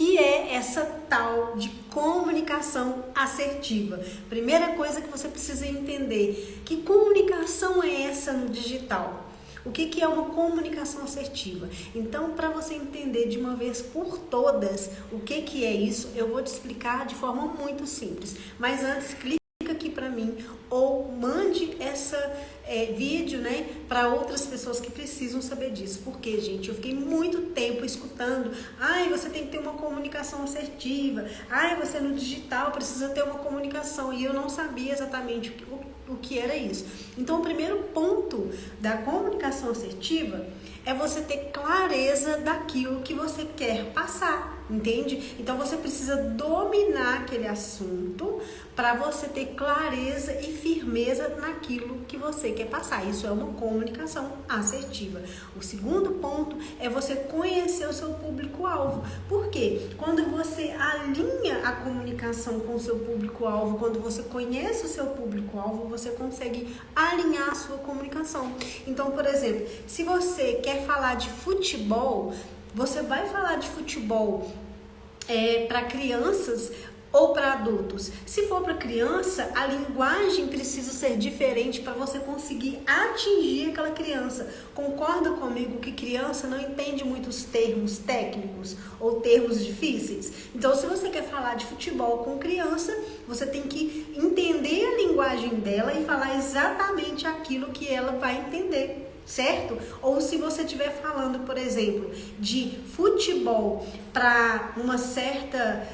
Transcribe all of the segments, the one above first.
que é essa tal de comunicação assertiva? Primeira coisa que você precisa entender, que comunicação é essa no digital? O que é uma comunicação assertiva? Então, para você entender de uma vez por todas o que é isso, eu vou te explicar de forma muito simples. Mas antes, clica aqui para mim ou mande vídeo, né, para outras pessoas que precisam saber disso. Porque, gente, eu fiquei muito tempo escutando: ai, você tem que ter uma comunicação assertiva, ai, você no digital precisa ter uma comunicação, e eu não sabia exatamente o que era isso. Então, o primeiro ponto da comunicação assertiva é você ter clareza daquilo que você quer passar, entende? Então, você precisa dominar aquele assunto para você ter clareza e firmeza naquilo que você quer passar. Isso é uma comunicação assertiva. O segundo ponto é você conhecer o seu público-alvo. Por quê? Quando você alinha a comunicação com o seu público-alvo, quando você conhece o seu público-alvo, você consegue alinhar a sua comunicação. Então, por exemplo, se você quer falar de futebol, você vai falar de futebol para crianças ou para adultos. Se for para criança, a linguagem precisa ser diferente para você conseguir atingir aquela criança. Concorda comigo que criança não entende muitos termos técnicos ou termos difíceis? Então, se você quer falar de futebol com criança, você tem que entender a linguagem dela e falar exatamente aquilo que ela vai entender. Certo? Ou se você estiver falando, por exemplo, de futebol para uma certa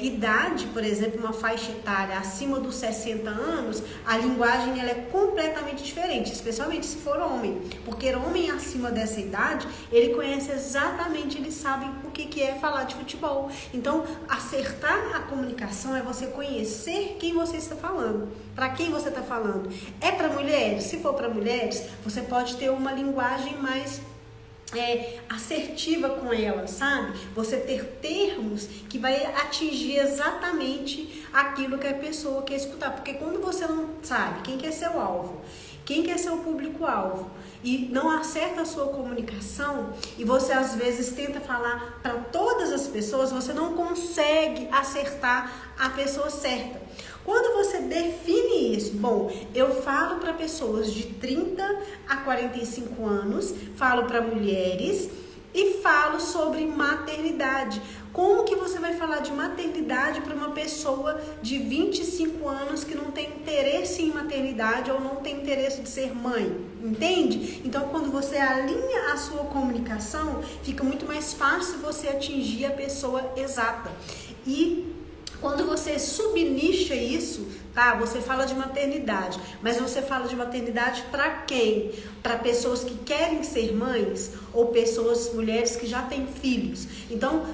idade, por exemplo, uma faixa etária acima dos 60 anos, a linguagem ela é completamente diferente, especialmente se for homem, porque homem acima dessa idade, ele conhece exatamente, ele sabe o que é falar de futebol. Então, acertar a comunicação é você conhecer quem você está falando, para quem você está falando. É para mulheres? Se for para mulheres, você pode ter uma linguagem mais assertiva com ela, sabe? Você ter termos que vai atingir exatamente aquilo que a pessoa quer escutar, porque quando você não sabe quem quer ser o alvo, quem quer ser o público-alvo e não acerta a sua comunicação, e você às vezes tenta falar para todas as pessoas, você não consegue acertar a pessoa certa. Quando você define isso, bom, eu falo para pessoas de 30 a 45 anos, falo para mulheres e falo sobre maternidade. Como que você vai falar de maternidade para uma pessoa de 25 anos que não tem interesse em maternidade ou não tem interesse de ser mãe? Entende? Então, quando você alinha a sua comunicação, fica muito mais fácil você atingir a pessoa exata. E quando você subnicha isso, tá? Você fala de maternidade, mas você fala de maternidade para quem? Para pessoas que querem ser mães ou mulheres que já têm filhos. Então,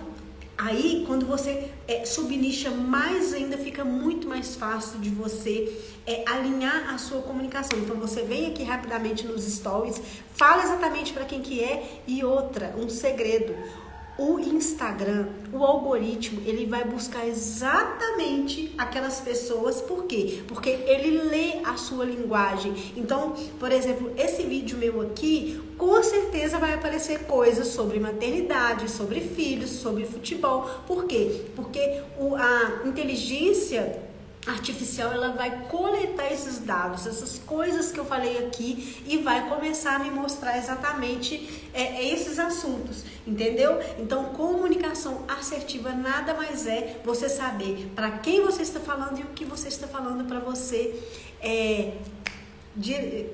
aí, quando você subnicha mais ainda, fica muito mais fácil de você alinhar a sua comunicação. Então, você vem aqui rapidamente nos stories, fala exatamente para quem que é. E outra, um segredo: o Instagram, o algoritmo, ele vai buscar exatamente aquelas pessoas. Por quê? Porque ele lê a sua linguagem. Então, por exemplo, esse vídeo meu aqui, com certeza vai aparecer coisas sobre maternidade, sobre filhos, sobre futebol. Por quê? Porque a inteligência artificial, ela vai coletar esses dados, essas coisas que eu falei aqui, e vai começar a me mostrar exatamente esses assuntos, entendeu? Então, comunicação assertiva nada mais é você saber para quem você está falando e o que você está falando para você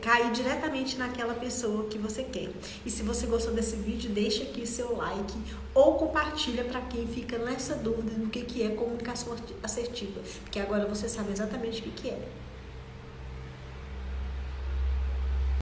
cair diretamente naquela pessoa que você quer. E se você gostou desse vídeo, deixa aqui o seu like ou compartilha para quem fica nessa dúvida do que é comunicação assertiva, porque agora você sabe exatamente o que é.